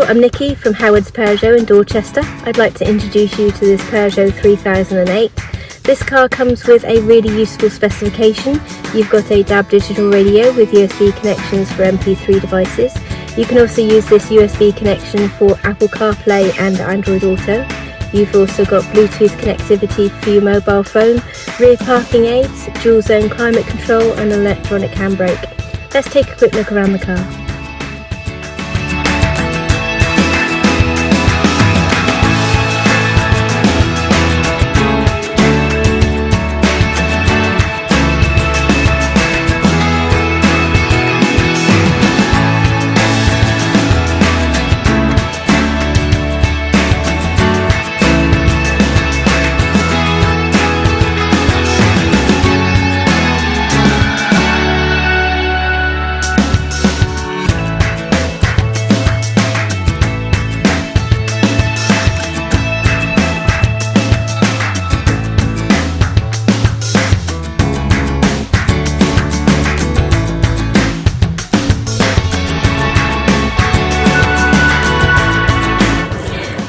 I'm Nikki from Howard's Peugeot in Dorchester. I'd like to introduce you to this Peugeot 3008. This car comes with a really useful specification. You've got a DAB digital radio with USB connections for MP3 devices. You can also use this USB connection for Apple CarPlay and Android Auto. You've also got Bluetooth connectivity for your mobile phone, rear parking aids, dual zone climate control and electronic handbrake. Let's take a quick look around the car.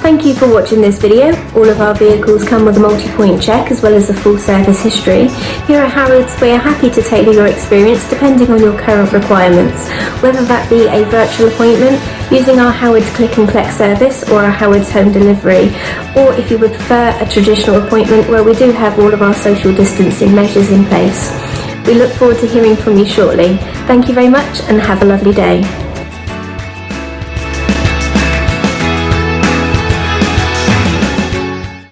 Thank you for watching this video. All of our vehicles come with a multi-point check as well as a full service history. Here at Howard's, we are happy to tailor your experience depending on your current requirements, whether that be a virtual appointment, using our Howard's Click and Collect service or our Howard's Home Delivery, or if you would prefer a traditional appointment where we do have all of our social distancing measures in place. We look forward to hearing from you shortly. Thank you very much and have a lovely day.